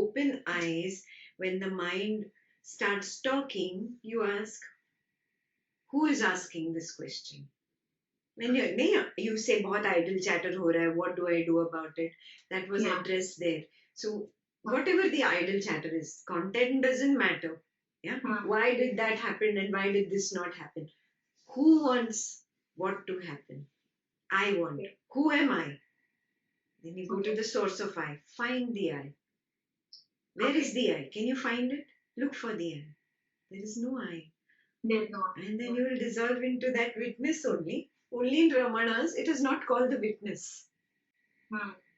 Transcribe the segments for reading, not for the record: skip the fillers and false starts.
open eyes, when the mind starts talking, you ask, who is asking this question? When you say, बहुत idle chatter हो रहा है, what do I do about it? That was addressed there. So whatever the idle chatter is, content doesn't matter. Yeah. Why did that happen and why did this not happen? Who wants what to happen? I want. Who am I? Then you go to the source of I. Find the I. Where is the I? Can you find it? Look for the I. There is no I. There's no. And then you will dissolve into that witness only. Only in Ramana's, it is not called the witness.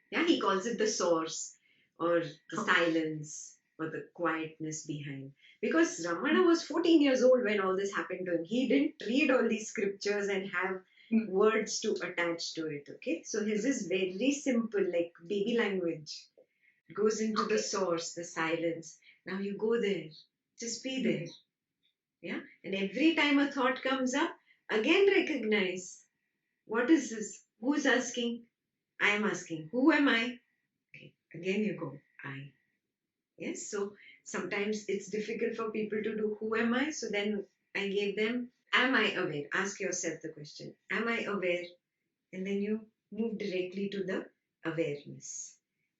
Yeah, he calls it the source or the silence or the quietness behind. Because Ramana was 14 years old when all this happened to him. He didn't read all these scriptures and have words to attach to it. Okay, so his is very simple, like baby language. It goes into the source, the silence. Now you go there, just be there. Yeah, and every time a thought comes up, again recognize, what is this? Who's asking? I am asking. Who am I? Okay, again you go, I. Yes, so sometimes it's difficult for people to do who am I? So then I gave them, am I aware? Ask yourself the question, am I aware? And then you move directly to the awareness.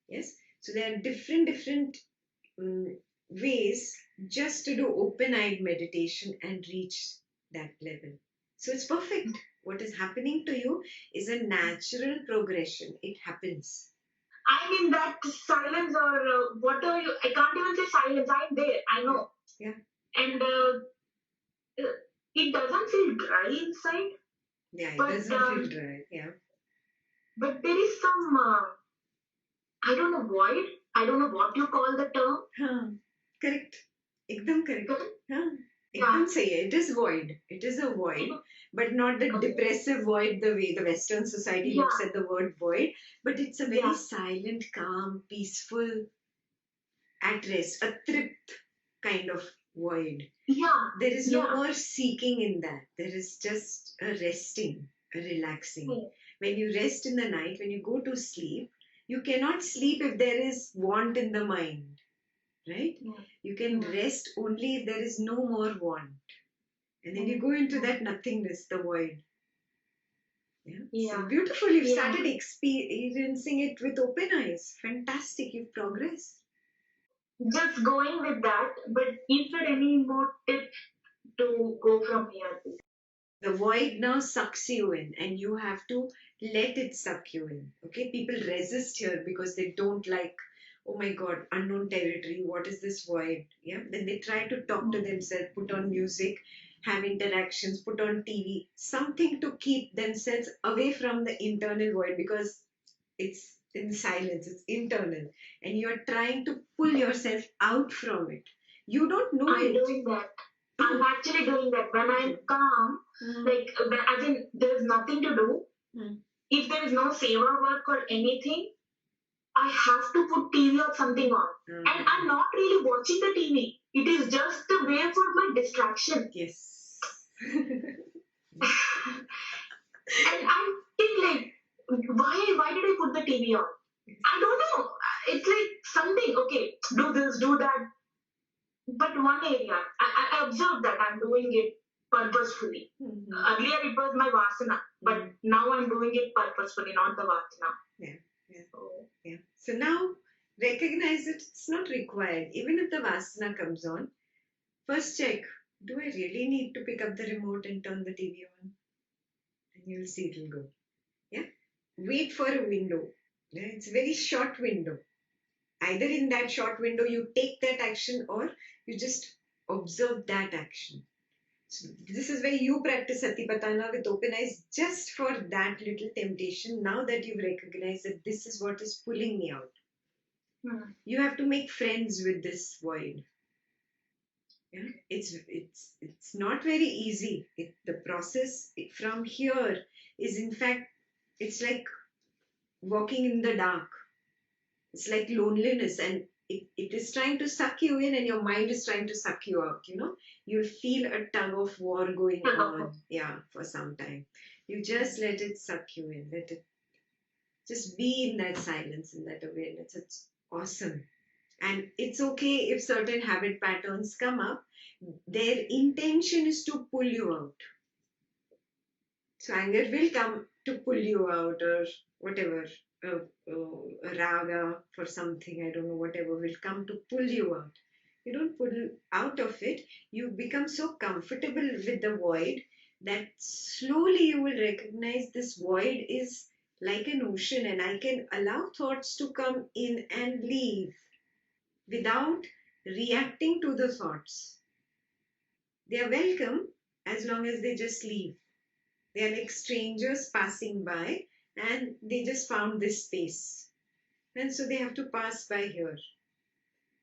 Yes, so there are different ways just to do open-eyed meditation and reach that level. So it's perfect. What is happening to you is a natural progression. It happens. I'm in that silence or whatever you, I can't even say silence. I'm there. I know. Yeah. And it doesn't feel dry inside. Yeah, it doesn't feel dry. Yeah. But there is some, I don't know, void. I don't know what you call the term. Correct. Ekdam correct. Ekdam sahi hai. It is void. It is a void, but not the depressive void the way the Western society looks at the word void. But it's a very silent, calm, peaceful, at rest, a tript kind of void. Yeah. There is no more seeking in that. There is just a resting, a relaxing. When you rest in the night, when you go to sleep, you cannot sleep if there is want in the mind. Right? You can rest only if there is no more want. And then you go into that nothingness, the void. Yeah. So beautiful. You've started experiencing it with open eyes. Fantastic. You've progressed. Just going with that, but is there any more tips to go from here? The void now sucks you in and you have to let it suck you in. Okay? People resist here because they don't like, oh my God, unknown territory. What is this void? Yeah. Then they try to talk to themselves, put on music, have interactions, put on TV, something to keep themselves away from the internal void because it's in silence, it's internal. And you're trying to pull yourself out from it. You don't know I'm doing that. I'm actually doing that. When I'm calm, like, as in, there's nothing to do. If there is no seva work or anything, I have to put TV or something on. And I'm not really watching the TV. It is just a way for my distraction. Yes. And I'm thinking like, why did I put the TV on? I don't know. It's like something, okay, do this, do that. But one area, I observed that I'm doing it purposefully. Earlier it was my vasana, but now I'm doing it purposefully, not the vasana. Yeah. So now recognize it, it's not required. Even if the vasana comes on, first check, do I really need to pick up the remote and turn the TV on? And you'll see it'll go. Yeah. Wait for a window. Yeah? It's a very short window. Either in that short window you take that action or you just observe that action. So this is where you practice Satipatthana with open eyes just for that little temptation. Now that you've recognized that this is what is pulling me out. You have to make friends with this void. Yeah? It's not very easy. The process from here is, in fact, it's like walking in the dark. It's like loneliness, and it is trying to suck you in and your mind is trying to suck you out. You'll feel a tug of war going on, for some time. You just let it suck you in. Let it just be in that silence, in that awareness. It's awesome. And it's okay if certain habit patterns come up. Their intention is to pull you out. So anger will come to pull you out, or whatever, a raga for something, I don't know, whatever will come to pull you out. You don't pull out of it. You become so comfortable with the void that slowly you will recognize this void is like an ocean, and I can allow thoughts to come in and leave without reacting to the thoughts. They are welcome as long as they just leave. They are like strangers passing by, and they just found this space. And so they have to pass by here.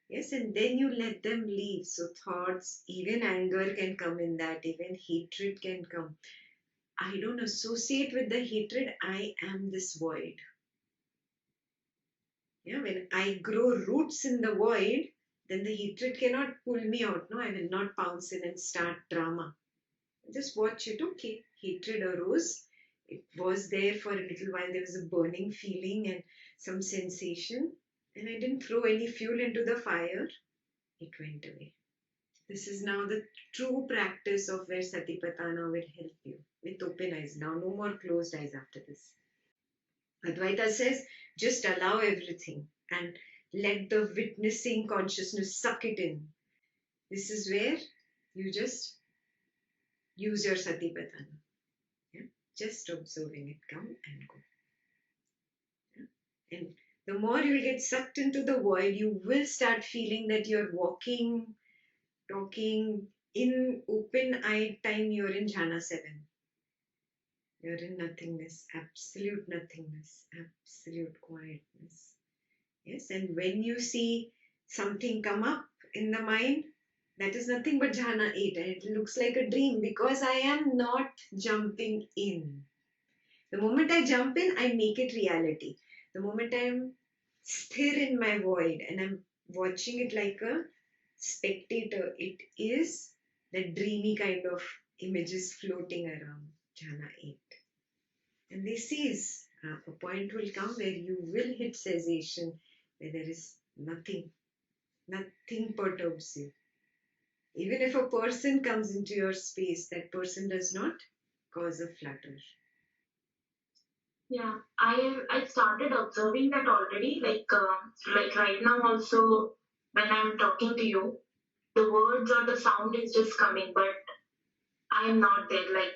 Yes, and then you let them leave. So thoughts, even anger can come in that, even hatred can come. I don't associate with the hatred, I am this void. Yeah, when I grow roots in the void, then the hatred cannot pull me out. No, I will not pounce in and start drama. Just watch it. Okay, hatred arose. It was there for a little while. There was a burning feeling and some sensation, and I didn't throw any fuel into the fire. It went away. This is now the true practice of where Satipatthana will help you with open eyes. Now, no more closed eyes after this. Advaita says, just allow everything and let the witnessing consciousness suck it in. This is where you just use your Satipatthana. Yeah? Just observing it come and go. Yeah? And the more you will get sucked into the void, you will start feeling that you're walking, talking in open-eyed time. You're in jhana 7. You're in nothingness, absolute nothingness, absolute quietness. Yes, and when you see something come up in the mind, that is nothing but jhana 8, and it looks like a dream because I am not jumping in. The moment I jump in, I make it reality. The moment I'm still in my void and I'm watching it like a spectator, it is the dreamy kind of images floating around jhana 8. And they cease. A point will come where you will hit cessation, where there is nothing. Nothing perturbs you. Even if a person comes into your space, that person does not cause a flutter. Yeah, I started observing that already. Like right now also, when I'm talking to you, the words or the sound is just coming, but I'm not there. Like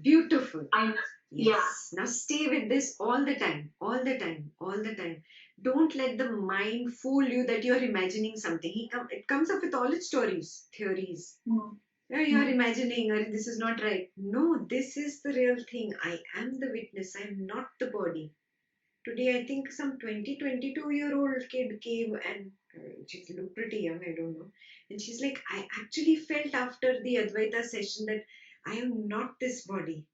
Beautiful. I'm yeah. Yes. Now stay with this all the time, all the time, all the time. Don't let the mind fool you that you're imagining something. It comes up with all its stories, theories. Mm. Yeah, you're imagining, or this is not right. No, this is the real thing. I am the witness. I'm not the body. Today, I think some 22-year-old kid came, and she looked pretty young, I don't know. And she's like, I actually felt after the Advaita session that I am not this body,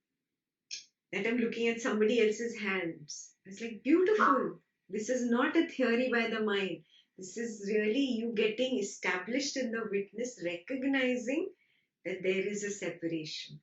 that I'm looking at somebody else's hands. It's like, beautiful. This is not a theory by the mind. This is really you getting established in the witness, recognizing that there is a separation.